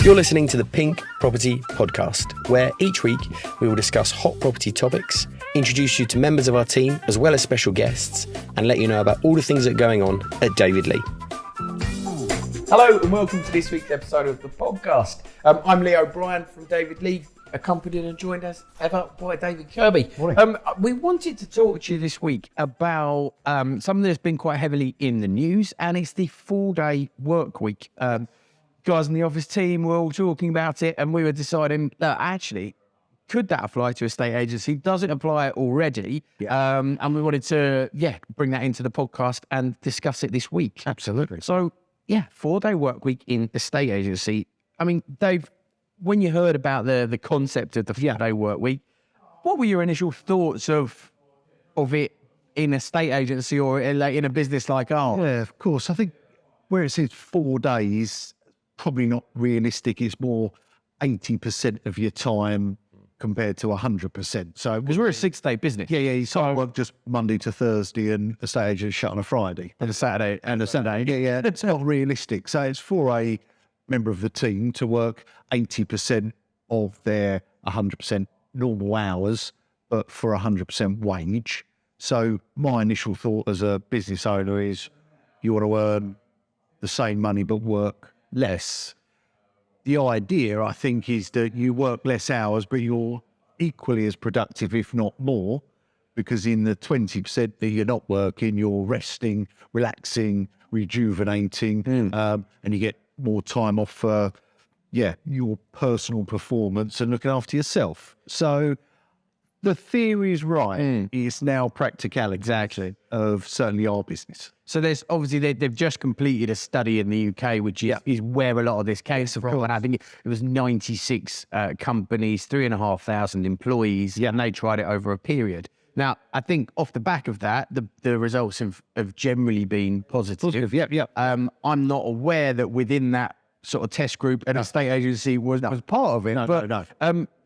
You're listening to the Pink Property Podcast, where each week we will discuss hot property topics, introduce you to members of our team as well as special guests, and let you know about all the things that are going on at David Lee. Hello and welcome to this week's episode of the podcast. I'm Leo Bryan from David Lee, accompanied and joined as ever by David Kirby. Morning. We wanted to talk to you this week about something that's been quite heavily in the news, and it's the 4-day work week. Guys in the office team were all talking about it, and we were deciding that actually, could that apply to a estate agency? Does it apply already? Yeah. And we wanted to, bring that into the podcast and discuss it this week. Absolutely. So, 4-day work week in estate agency. I mean, Dave, when you heard about the concept of the 4-day work week, what were your initial thoughts of it in a estate agency or in a business like ours? Yeah, of course. I think where it says 4 days, probably not realistic. It's more 80% of your time compared to 100%. So Because we're a 6-day business. Yeah, you can't work just Monday to Thursday and a estate agent shut on a Friday. And a Saturday. And a Saturday. Yeah, that's not realistic. So it's for a member of the team to work 80% of their 100% normal hours, but for 100% wage. So my initial thought as a business owner is you want to earn the same money but work less. The idea, I think, is that you work less hours, but you're equally as productive, if not more, because in the 20% that you're not working, you're resting, relaxing, rejuvenating, and you get more time off for, your personal performance and looking after yourself. So the theory is right. It's now practicality. Exactly. Of certainly our business. So there's obviously they've just completed a study in the UK, which is where a lot of this came from. And I think it was 96 companies, 3,500 employees, and they tried it over a period. Now, I think off the back of that, the results have generally been positive. I'm not aware that within that sort of test group, an estate agency was part of it. No.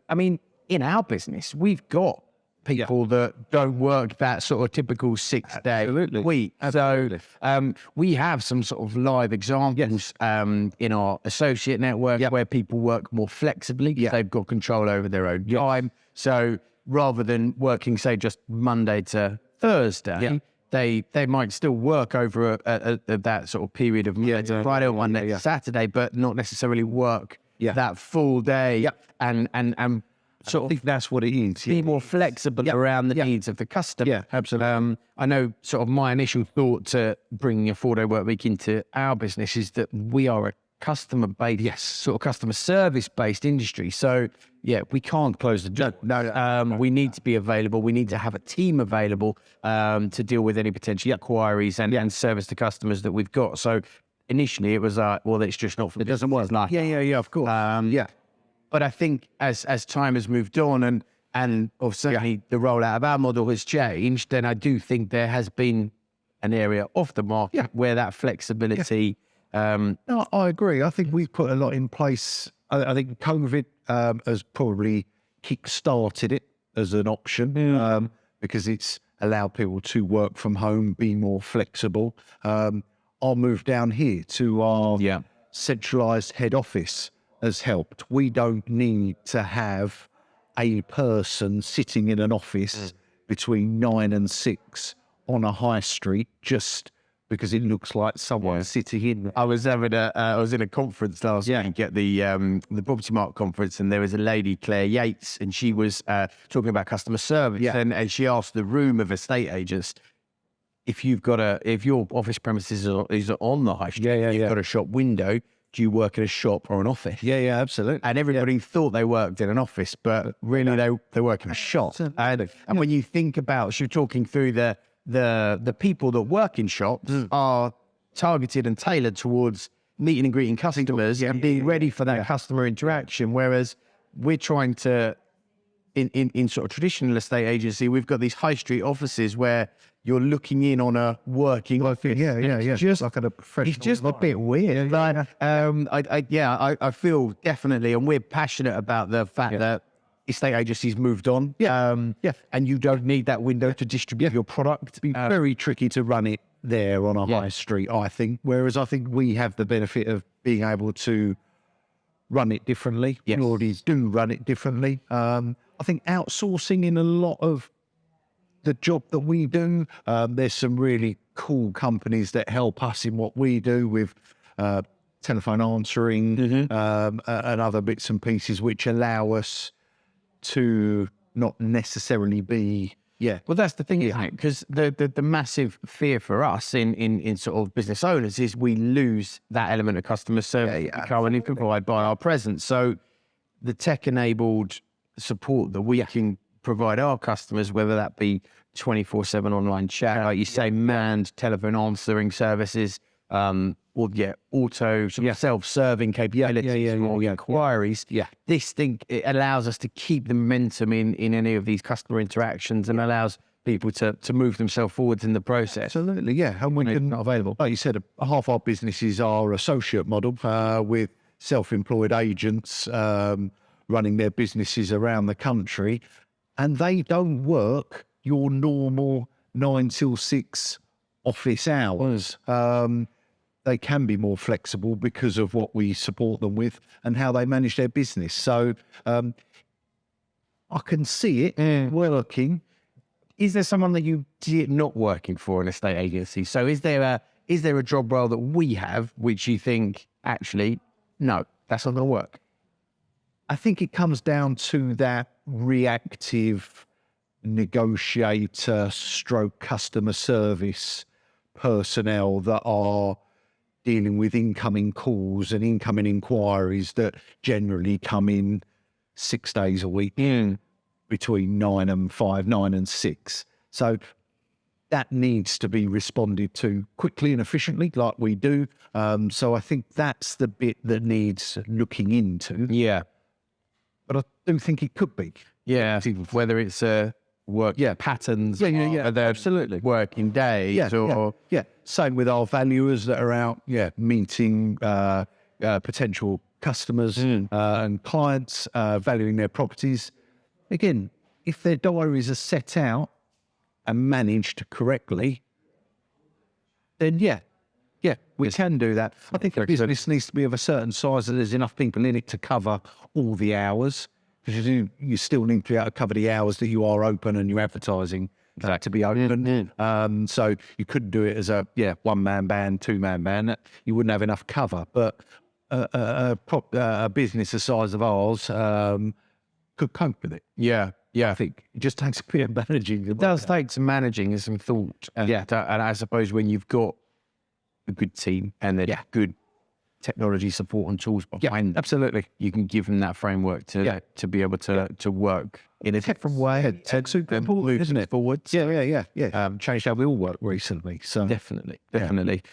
I mean, in our business, we've got people that don't work that sort of typical 6-day week. Absolutely. So we have some sort of live examples in our associate network where people work more flexibly because they've got control over their own time. So rather than working, say, just Monday to Thursday, they might still work over that sort of period of Monday to Friday or Monday to Saturday, but not necessarily work that full day and I think that's what it is. Be more flexible around the needs of the customer. Yeah, absolutely. I know sort of my initial thought to bringing a 4-day work week into our business is that we are a customer-based, sort of customer service-based industry. So, we can't close the door. No. We need to be available. We need to have a team available to deal with any potential inquiries and service the customers that we've got. So initially it was it's just not for it doesn't work. Like Of course. But I think as time has moved on and certainly the rollout of our model has changed, then I do think there has been an area of the market where that flexibility. No, I agree. I think we've put a lot in place. I think COVID has probably kick-started it as an option because it's allowed people to work from home, be more flexible. I'll move down here to our centralised head office has helped. We don't need to have a person sitting in an office between 9 and 6 on a high street just because it looks like someone's sitting in. I was in a conference last week at the Property Market conference, and there was a lady, Claire Yates, and she was talking about customer service, and she asked the room of estate agents, if your office premises is on the high street, you've got a shop window, do you work in a shop or an office? Yeah, absolutely. And everybody thought they worked in an office, but really they work in a shop. And when you think about, so you're talking through the people that work in shops are targeted and tailored towards meeting and greeting customers and being ready for that customer interaction. Whereas we're trying to, in sort of traditional estate agency, we've got these high street offices where you're looking in on a working office. It's just like a professional. It's just a bit weird. I feel definitely, and we're passionate about the fact that estate agencies moved on. And you don't need that window to distribute your product. It'd be very tricky to run it there on a high street, I think. Whereas I think we have the benefit of being able to run it differently. Yes. We already do run it differently. I think outsourcing in a lot of the job that we do, there's some really cool companies that help us in what we do with telephone answering and other bits and pieces, which allow us to not necessarily be, Well, that's the thing, isn't it? Because the massive fear for us in sort of business owners is we lose that element of customer service that we currently provide by our presence. So the tech-enabled support that we can provide our customers, whether that be 24/7 online chat, like you say, manned telephone answering services, or auto sort of self-serving capabilities or inquiries. This thing, it allows us to keep the momentum in any of these customer interactions and allows people to move themselves forwards in the process. Absolutely, yeah. And we can, Not available. like you said, half our businesses are associate model with self-employed agents running their businesses around the country, and they don't work your normal 9 till 6 office hours. They can be more flexible because of what we support them with and how they manage their business. So I can see it working. Is there someone that you see not working for an estate agency? So is there a job role that we have which you think, actually, no, that's not going to work? I think it comes down to that reactive negotiator stroke customer service personnel that are dealing with incoming calls and incoming inquiries that generally come in 6 days a week between 9 and 5, 9 and 6. So that needs to be responded to quickly and efficiently like we do. So I think that's the bit that needs looking into. Yeah. But I do think it could be. Yeah. Whether it's work patterns, absolutely, working days, Same with our valuers that are out, meeting potential customers and clients, valuing their properties. Again, if their diaries are set out and managed correctly, then we can do that. I think a business needs to be of a certain size that there's enough people in it to cover all the hours. Because you still need to be able to cover the hours that you are open and you're advertising to be open. So you couldn't do it as a one-man band, two-man band. You wouldn't have enough cover. But a business the size of ours could cope with it. Yeah. I think it just takes a bit of managing. It does take some managing and some thought. And, and I suppose when you've got a good team and then good technology support and tools behind them, absolutely, you can give them that framework to be able to work in a different way. Tech's super important, isn't it? Forwards. Yeah. Changed how we all work recently. So Definitely.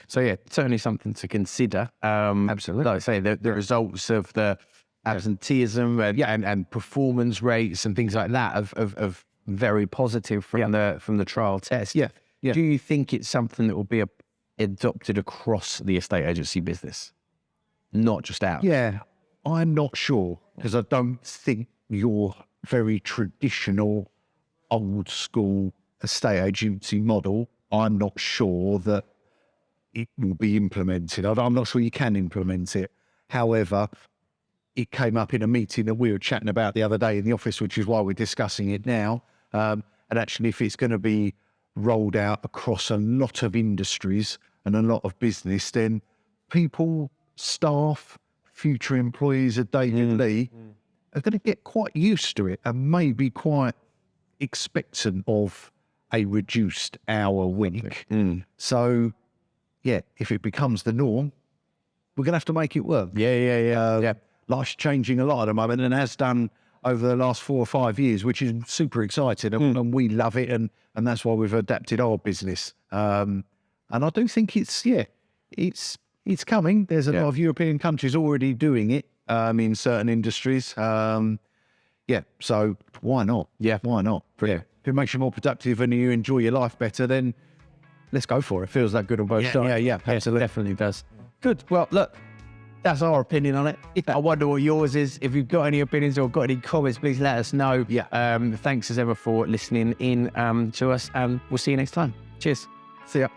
So certainly something to consider. Absolutely. Like I say, the results of the absenteeism and performance rates and things like that of very positive from the trial test. Yeah. Do you think it's something that will be adopted across the estate agency business? Not just out. Yeah, I'm not sure because I don't think your very traditional, old school estate agency model, I'm not sure that it will be implemented. I'm not sure you can implement it. However, it came up in a meeting that we were chatting about the other day in the office, which is why we're discussing it now. And actually, if it's going to be rolled out across a lot of industries and a lot of business, then people, staff, future employees at David Lee are going to get quite used to it and maybe quite expectant of a reduced hour week. So, if it becomes the norm, we're going to have to make it work. Life's changing a lot at the moment and has done over the last 4 or 5 years, which is super exciting and we love it. And that's why we've adapted our business. And I do think it's coming. There's a lot of European countries already doing it in certain industries. So why not? Why not? If it makes you more productive and you enjoy your life better, then let's go for it. Feels that good on both sides. Absolutely. It definitely does. Good. Well, look, that's our opinion on it. I wonder what yours is. If you've got any opinions or got any comments, please let us know. Thanks as ever for listening in to us, and we'll see you next time. Cheers. See ya.